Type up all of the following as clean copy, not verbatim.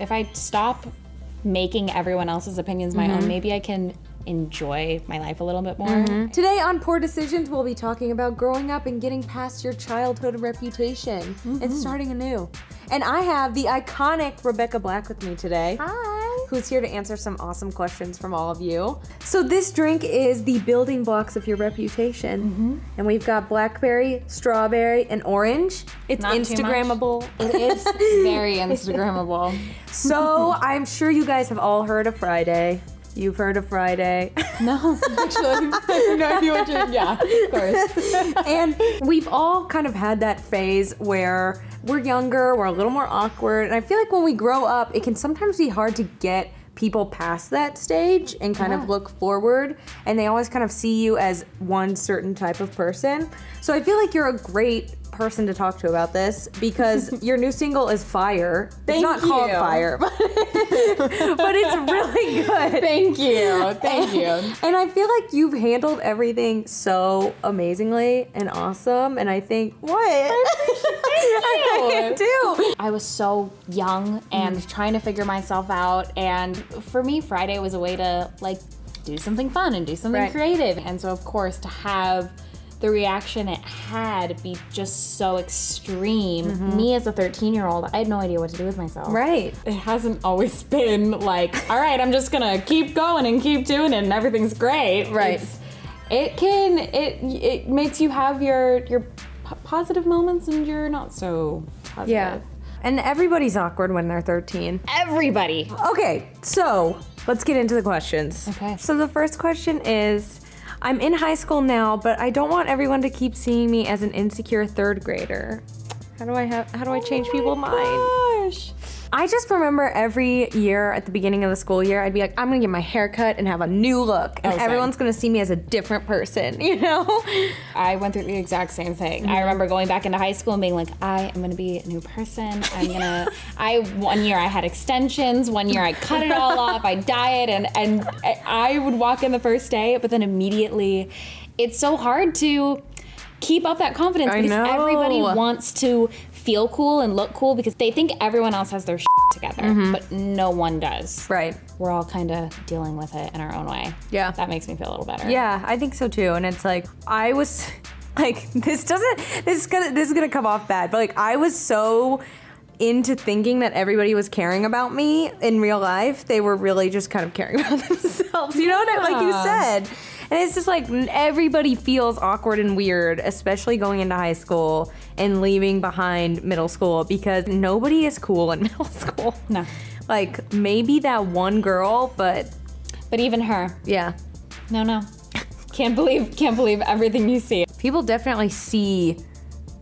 if I stop making everyone else's opinions my own, maybe I can enjoy my life a little bit more. Today on Poor Decisions, we'll be talking about growing up and getting past your childhood reputation and starting anew. And I have the iconic Rebecca Black with me today. Hi. Who's here to answer some awesome questions from all of you. So this drink is the building blocks of your reputation. And we've got blackberry, strawberry, and orange. It's Not too much. Instagrammable. It is very Instagrammable. So I'm sure you guys have all heard of Friday. You've heard of Friday. No, actually, I have no idea what you're, yeah, of course. And we've all kind of had that phase where we're younger, we're a little more awkward, and I feel like when we grow up, it can sometimes be hard to get people past that stage and kind of look forward, and they always kind of see you as one certain type of person. So I feel like you're a great person to talk to about this because your new single is fire. It's not called Fire, but it's really good. Thank you. Thank you. And I feel like you've handled everything so amazingly and awesome, and I think, what? I do. I was so young and trying to figure myself out, and for me, Friday was a way to like do something fun and do something creative. And so of course to have the reaction it had be just so extreme. Me as a 13-year-old, I had no idea what to do with myself. Right. It hasn't always been like, all right, I'm just gonna keep going and keep doing it and everything's great. Right. It makes you have your positive moments and your not so positive. Yeah. And everybody's awkward when they're 13. Everybody. Okay, so let's get into the questions. Okay. So the first question is, I'm in high school now, but I don't want everyone to keep seeing me as an insecure third grader. How do I change people's minds? Gosh. I just remember every year at the beginning of the school year, I'd be like, I'm gonna get my hair cut and have a new look, and everyone's gonna see me as a different person, you know? I went through the exact same thing. I remember going back into high school and being like, I am gonna be a new person. One year I had extensions, one year I cut it all off, I dyed, and I would walk in the first day, but then immediately, it's so hard to keep up that confidence because everybody wants to feel cool and look cool because they think everyone else has their shit together, but no one does. Right. We're all kind of dealing with it in our own way. Yeah. That makes me feel a little better. Yeah, I think so too. And it's like, I was like, this is gonna come off bad, but like I was so into thinking that everybody was caring about me in real life. They were really just kind of caring about themselves. You know what like you said. And it's just like everybody feels awkward and weird, especially going into high school and leaving behind middle school because nobody is cool in middle school. No. Like maybe that one girl, but even her. Yeah. No. Can't believe everything you see. People definitely see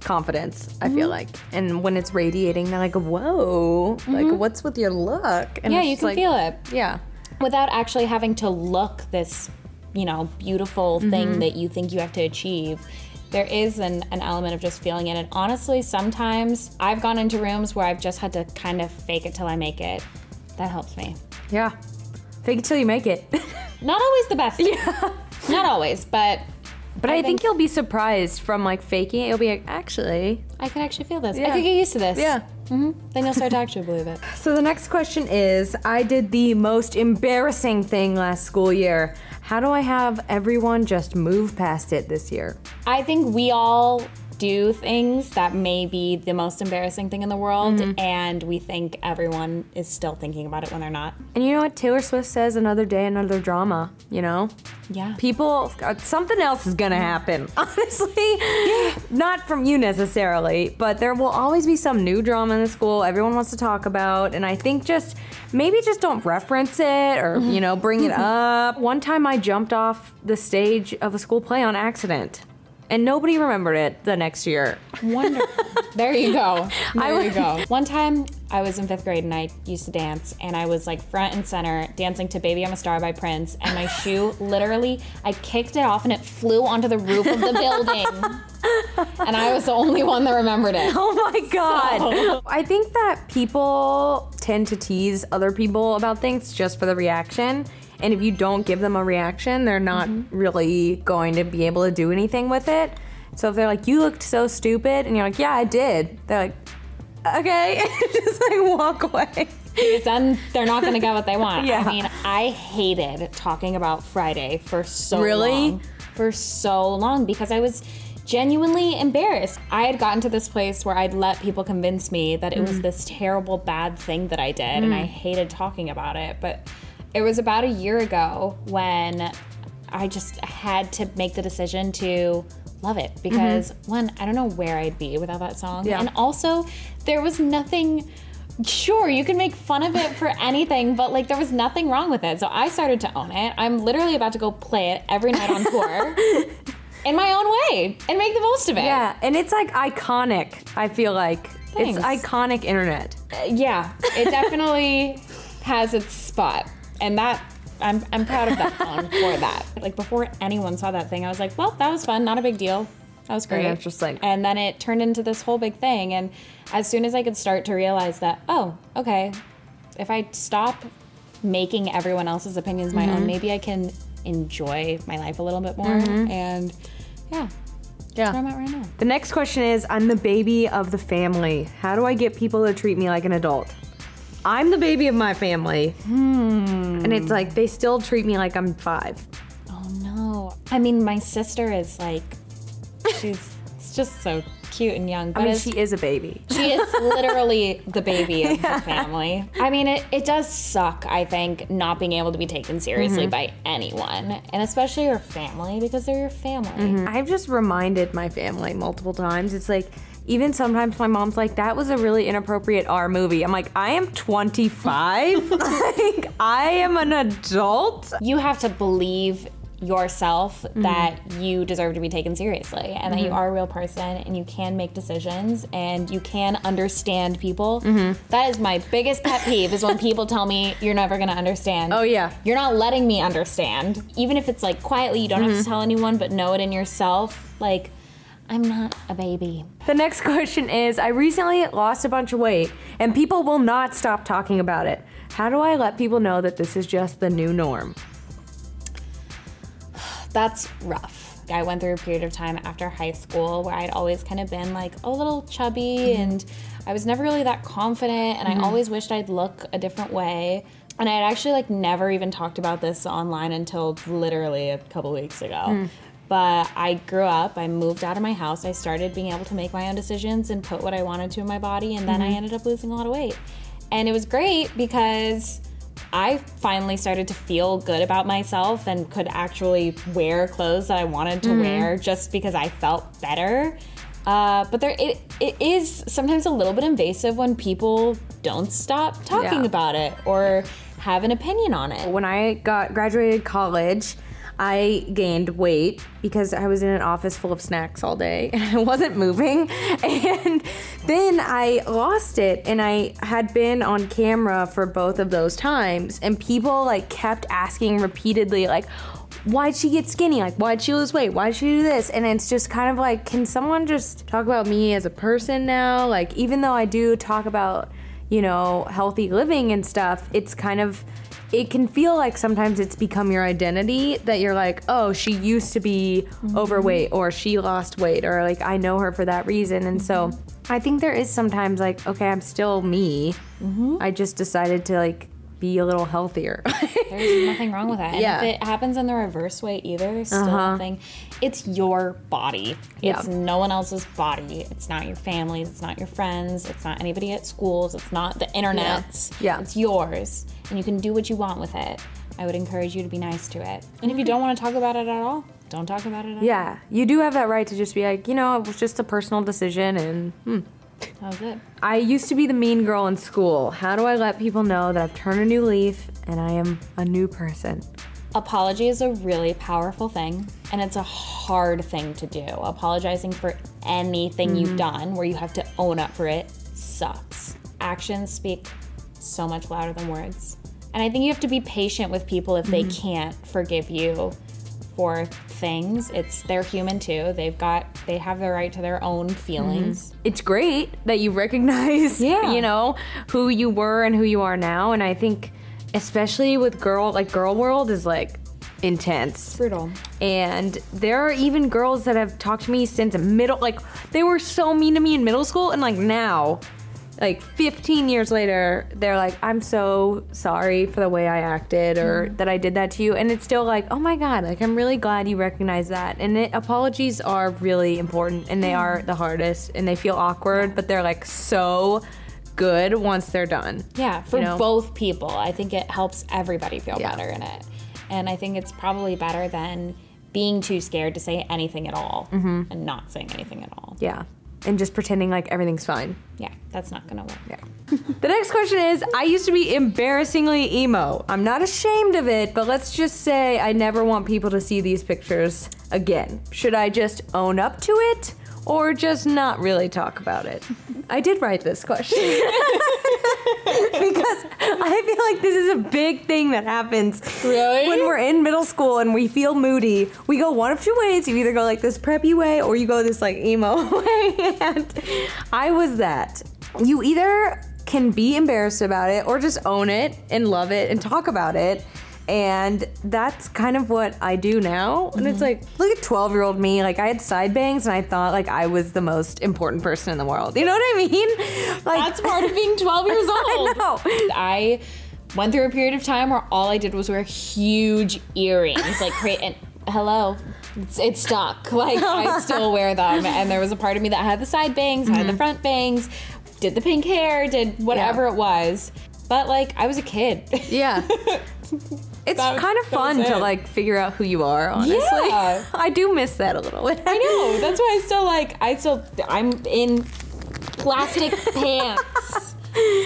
confidence, I feel like. And when it's radiating, they're like, whoa, like what's with your look? And yeah, it's you just can like, feel it. Yeah. Without actually having to look this, beautiful thing that you think you have to achieve. There is an element of just feeling it. And honestly, sometimes I've gone into rooms where I've just had to kind of fake it till I make it. That helps me. Yeah. Fake it till you make it. Not always the best. Yeah. Not always, but I think you'll be surprised from like faking it. You'll be like, actually. I could actually feel this. Yeah. I could get used to this. Yeah. Then you'll start to actually believe it. So the next question is, I did the most embarrassing thing last school year. How do I have everyone just move past it this year? I think we all do things that may be the most embarrassing thing in the world, and we think everyone is still thinking about it when they're not. And you know what Taylor Swift says, another day, another drama, you know? Yeah. People, something else is gonna happen, honestly. Not from you necessarily, but there will always be some new drama in the school everyone wants to talk about, and I think maybe just don't reference it or, bring it up. One time I jumped off the stage of a school play on accident. And nobody remembered it the next year. Wonderful. There you go. There you go. One time I was in 5th grade and I used to dance and I was like front and center dancing to Baby I'm a Star by Prince, and my shoe literally, I kicked it off and it flew onto the roof of the building. And I was the only one that remembered it. Oh my God. So. I think that people tend to tease other people about things just for the reaction. And if you don't give them a reaction, they're not really going to be able to do anything with it. So if they're like, you looked so stupid, and you're like, yeah, I did. They're like, okay, just like walk away. Because then they're not going to get what they want. Yeah. I mean, I hated talking about Friday for so Really? long. For so long, because I was genuinely embarrassed. I had gotten to this place where I'd let people convince me that it was this terrible, bad thing that I did, and I hated talking about it. But it was about a year ago when I just had to make the decision to love it, because one, I don't know where I'd be without that song. Yeah. And also, there was nothing. Sure, you can make fun of it for anything, but like there was nothing wrong with it. So I started to own it. I'm literally about to go play it every night on tour in my own way and make the most of it. Yeah, and it's like iconic, I feel like. Thanks. It's iconic internet. Yeah, it definitely has its spot. And that, I'm proud of that song for that. Like before anyone saw that thing, I was like, well, that was fun, not a big deal. That was great. And it's just like, and then it turned into this whole big thing. And as soon as I could start to realize that, oh, okay, if I stop making everyone else's opinions my own, maybe I can enjoy my life a little bit more. And yeah, that's where I'm at right now. The next question is, I'm the baby of the family. How do I get people to treat me like an adult? I'm the baby of my family. And it's like, they still treat me like I'm 5. Oh no. I mean, my sister is like, she's just so cute and young. But I mean, she is a baby. She is literally the baby of the family. I mean, it does suck, I think, not being able to be taken seriously by anyone, and especially your family, because they're your family. I've just reminded my family multiple times. It's like, even sometimes my mom's like, that was a really inappropriate R movie. I'm like, I am 25. Like, I am an adult. You have to believe yourself that you deserve to be taken seriously, and that you are a real person, and you can make decisions, and you can understand people. That is my biggest pet peeve, is when people tell me you're never gonna understand. Oh yeah. You're not letting me understand. Even if it's like quietly, you don't have to tell anyone, but know it in yourself. Like, I'm not a baby. The next question is, I recently lost a bunch of weight and people will not stop talking about it. How do I let people know that this is just the new norm? That's rough. I went through a period of time after high school where I'd always kind of been like a little chubby, and I was never really that confident, and I always wished I'd look a different way. And I had actually like never even talked about this online until literally a couple weeks ago. But I grew up, I moved out of my house, I started being able to make my own decisions and put what I wanted to in my body, and then I ended up losing a lot of weight. And it was great because I finally started to feel good about myself and could actually wear clothes that I wanted to wear just because I felt better. But it is sometimes a little bit invasive when people don't stop talking about it or have an opinion on it. When I graduated college, I gained weight because I was in an office full of snacks all day and I wasn't moving. And then I lost it, and I had been on camera for both of those times, and people like kept asking repeatedly, like, why'd she get skinny? Like, why'd she lose weight? Why'd she do this? And it's just kind of like, can someone just talk about me as a person now? Like, even though I do talk about, you know, healthy living and stuff, it's kind of, it can feel like sometimes it's become your identity, that you're like, oh, she used to be overweight, or she lost weight, or like, I know her for that reason. And so I think there is sometimes like, okay, I'm still me. I just decided to like be a little healthier. There's nothing wrong with that. And if it happens in the reverse way either, there's still nothing. It's your body. It's no one else's body. It's not your family. It's not your friends. It's not anybody at schools. It's not the internet. It's yours. And you can do what you want with it. I would encourage you to be nice to it. And if you don't want to talk about it at all, don't talk about it at all. Yeah, you do have that right to just be like, you know, it was just a personal decision, and That was it. I used to be the mean girl in school. How do I let people know that I've turned a new leaf and I am a new person? Apology is a really powerful thing, and it's a hard thing to do. Apologizing for anything you've done where you have to own up for it sucks. Actions speak so much louder than words. And I think you have to be patient with people if they can't forgive you for things. They're human too. They have the right to their own feelings. It's great that you recognize, you know, who you were and who you are now. And I think especially with girl world is like intense. Brutal. And there are even girls that have talked to me since they were so mean to me in middle school, and like now like 15 years later, they're like, I'm so sorry for the way I acted or that I did that to you. And it's still like, oh my God, like I'm really glad you recognize that. And apologies are really important and they are the hardest and they feel awkward, but they're like so good once they're done. Yeah, for both people. I think it helps everybody feel better in it. And I think it's probably better than being too scared to say anything at all and not saying anything at all. Yeah. And just pretending like everything's fine. Yeah, that's not gonna work. Yeah. The next question is, I used to be embarrassingly emo. I'm not ashamed of it, but let's just say I never want people to see these pictures again. Should I just own up to it or just not really talk about it? I did write this question. Because I feel like this is a big thing that happens when we're in middle school and we feel moody. We go one of two ways. You either go like this preppy way or you go this like emo way. And I was that. You either can be embarrassed about it or just own it and love it and talk about it. And that's kind of what I do now. And it's like, look at 12-year-old me. Like I had side bangs and I thought like I was the most important person in the world. You know what I mean? Like, that's part of being 12 years old. I know. I went through a period of time where all I did was wear huge earrings. Like, and hello, it stuck. Like I still wear them. And there was a part of me that had the side bangs, had the front bangs, did the pink hair, did whatever it was. But like I was a kid. Yeah. It's kind of fun to like figure out who you are, honestly. Yeah. I do miss that a little bit. I know. That's why I'm in plastic pants.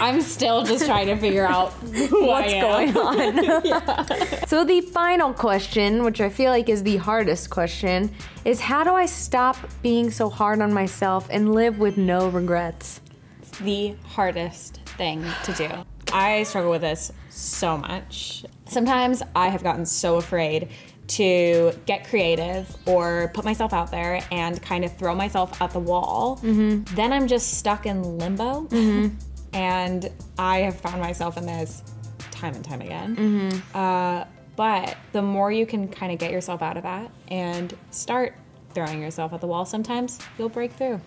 I'm still just trying to figure out what's going on. So the final question, which I feel like is the hardest question, is how do I stop being so hard on myself and live with no regrets? It's the hardest thing to do. I struggle with this so much. Sometimes I have gotten so afraid to get creative or put myself out there and kind of throw myself at the wall. Then I'm just stuck in limbo. And I have found myself in this time and time again. But the more you can kind of get yourself out of that and start throwing yourself at the wall, sometimes you'll break through.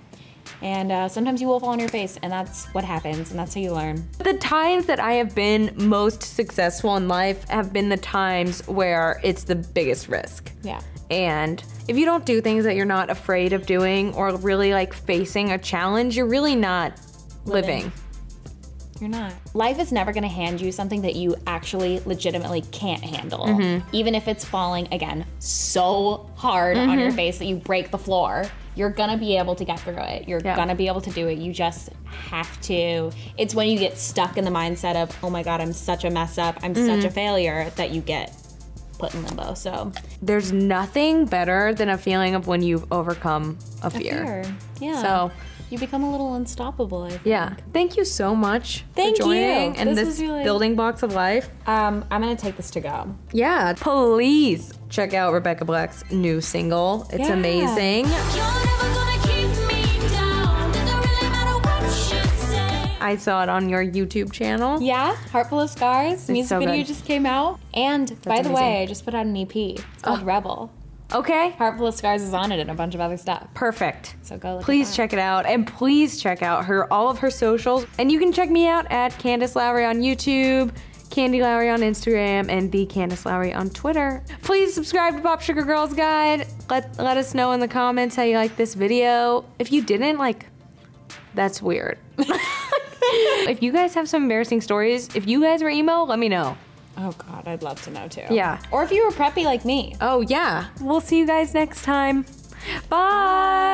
And sometimes you will fall on your face, and that's what happens, and that's how you learn. The times that I have been most successful in life have been the times where it's the biggest risk. Yeah. And if you don't do things that you're not afraid of doing or really like facing a challenge, you're really not living. You're not. Life is never gonna hand you something that you actually legitimately can't handle. Even if it's falling, again, so hard on your face that you break the floor. You're gonna be able to get through it. You're gonna be able to do it. You just have to. It's when you get stuck in the mindset of, oh my God, I'm such a mess up, I'm such a failure, that you get put in limbo. So there's nothing better than a feeling of when you've overcome a fear. Yeah. So you become a little unstoppable, I think. Yeah. Thank you so much for joining in this building blocks of life. I'm gonna take this to go. Yeah. Please check out Rebecca Black's new single. It's amazing. I saw it on your YouTube channel. Yeah, Heart Full of Scars. Music video just came out. And by the way, I just put out an EP. It's called Rebel. Okay. Heart Full of Scars is on it and a bunch of other stuff. Perfect. So go look Please check it out. And please check out all of her socials. And you can check me out at Candace Lowry on YouTube, Candy Lowry on Instagram, and the Candace Lowry on Twitter. Please subscribe to Popsugar Girls Guide. Let us know in the comments how you like this video. If you didn't, that's weird. If you guys have some embarrassing stories, if you guys were emo, let me know. Oh God, I'd love to know too. Yeah. Or if you were preppy like me. Oh yeah. We'll see you guys next time. Bye.